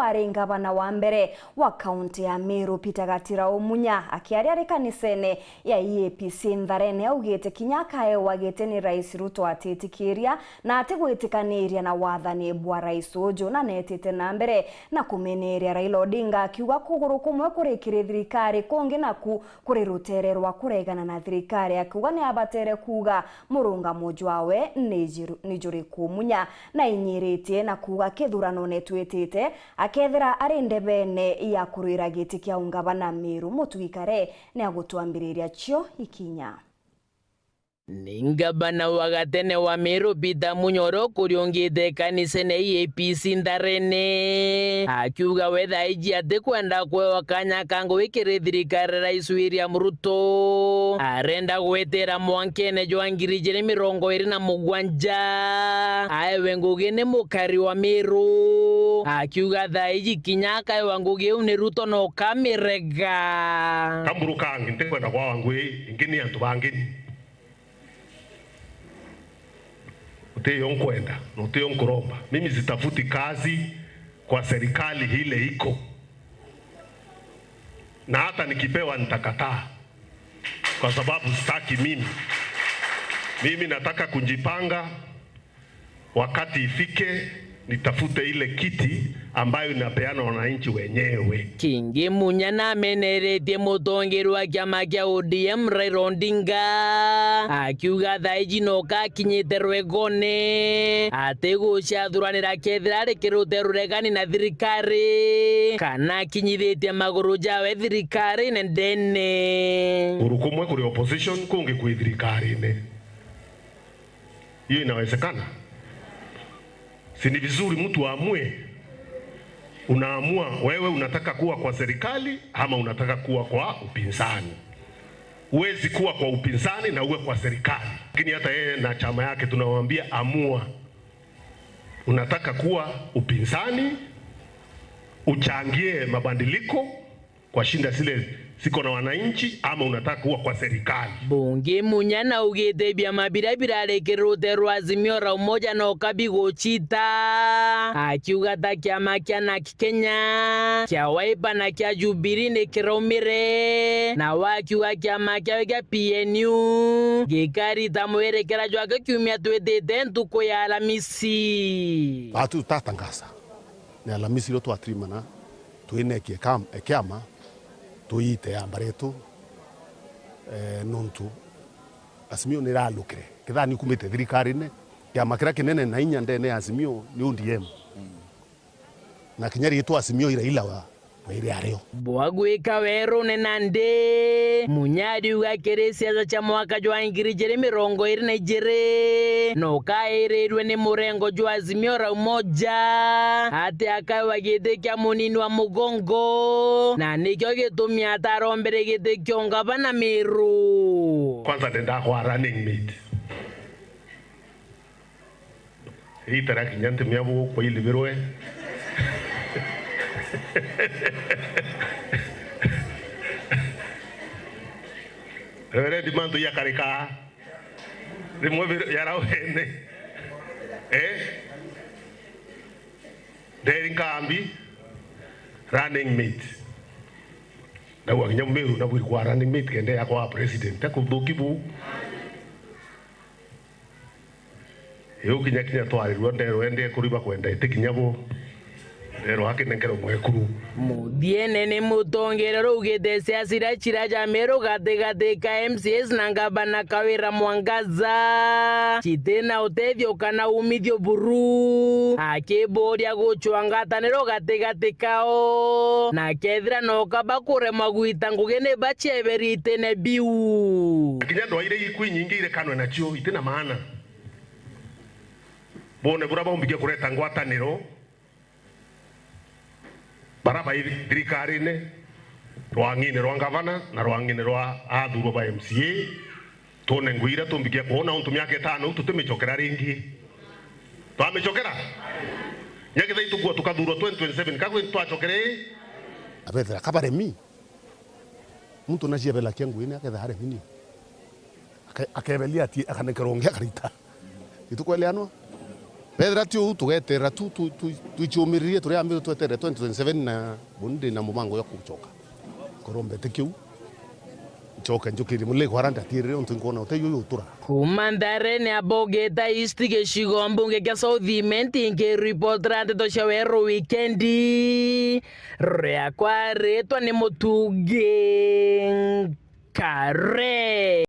wari ngavana wa mbere wa kaunti ya Meru Peter Gatira Munya akiaria rikanisene ya EAPC Ntharene augite kinyaka wagite ni Rais Ruto atitikiria na atigwitikaniria na wathani bwa Rais Ojo na netete na mbere na kumeneria Raila Odinga akiuga kuguru kumwe kurikire thirikari kungi na kuri rutere rwa kuregana na thirikari akiuga ni abatere kuga murunga mojwawe ni Juriku Munya na inyiritie na kuga kithurano netwitite akethira arinde bene ya kurira giti kia ungavana Meru mutwikare ni agutwambiriria cio ikinya. Ningabana wagatene wa Meru Peter Munyoro kuriongite kanisene EAPC Ntharene akiuga wetha iji ati kwenda kwewa kanya kango wikire thirikari Rais William Ruto arenda gwetera mwankene jwa 2027 aewe ngugi ni mukari wa Meru akiuga tha iji kinyaka ewa ngugi uni Ruto no kamirega kamburu kangi ntekwenda kwa wangui ingini antu bangini Uteyo nkwenda, uteyo nkuromba. Mimi sitafuti kazi kwa serikali hile iko. Na hata nikipewa nitakataa. Kwa sababu sitaki mimi. Mimi nataka kujipanga wakati ifike nitafute ile kiti ambayo inapeana wananchi wenyewe. Kingi Munya na meneretie mutongeru wa kiama kia ODM Raila Odinga akiuga tha iji no kakinyite rwegone ati guciathuranira kethira rikirute ruregani na thirikari kana kinyithitie maguru jawe thirikari ndene urukumwe kuri opposition kungi kwi thirikari ne hiyo inawezekana. Si ni vizuri mtu aamue, unaamua wewe unataka kuwa kwa serikali ama unataka kuwa kwa upinzani. Huwezi kuwa kwa upinzani na uwe kwa serikali. Lakini hata yeye na chama yake tunawaambia amua. Unataka kuwa upinzani, uchangie mabadiliko kwa shinda zile siko na wananchi ama unataka kuwa kwa serikali. Bunge Munya na ugite bia mabirabira rekirute rwa Azimio la Umoja na Okabigo Chita akiuga ta kiama kia na Kenya kia Wiper na kia Jubilee ni kiraumire na wakiuga kiama kia PNU gikari tamwerekera jwa kiumia twetete ntuko ya Alhamisi. Batu tatangasa ni Alhamisi roto atrimana tuine kiama tuite ambaretu nontu Azimio niralukire kithani kumite thirikari-ini kiama kiria kinene na inya ndene Azimio ni ODM na kinyari itu Azimio Raila wa iri ario bwagwika weru ne nande Munyadi uga kirisia cha mwaka jwa 2022 no kairerwe ni murengo jwa Azimio la Umoja ati akawa gite kya munini wa mugongo na nikyo gitumia tarombere gite kyo ngavana Meru kwanza ndenda kwa running mate hii taraki nyante miabu kwa ili virwe Rere dimando ya karika rimwe yarawene Dering kambi running mate na wakinya Meru na buri kwa running mate kende ya kwa president takubukibu yo kinya twari rwende rwende kuriba kwenda itikinyabo rero hakinengero mwekuru mudiene ni mutongerero ugete siasira chiraja Meru gate ka MCS na ngabana kawira Mwangaza chitena utethio kana umithio buru akiboria guchwangataniro gate kao na kethira no kabakure magwita ngugene bacheberite ne biu kinya ndwaire ikwinyingi ile kanwe na cio itena maana bone buraba umbikia kureta ngwataniro baraba thirikari-ini rwang'ine rwa ngavana na rwang'ine rwa athuro ba MCA tone ngwira tumbikia kuona untu miaka 5 tutimichokera ringi twamichokera nyagitha itukua tukathurwo 2027 kagwe twachokere abethera kabaremi muntu nacia bela kianguine aketha haremini akebelia ati akanekerongia karita itukweleanwa Pedra tiu tugetera tuichumirie turia ambiru twetere 2027 na bundi na mumango yo kuchoka korombe tikiu choka njukiri mule kwaranda tirire untu ngona uteyo yutura Kumandare ne abogeta istige shigombunge kya Southiment inge report rate to shawero weekendi rea kwa reto ni Mutuge Kare.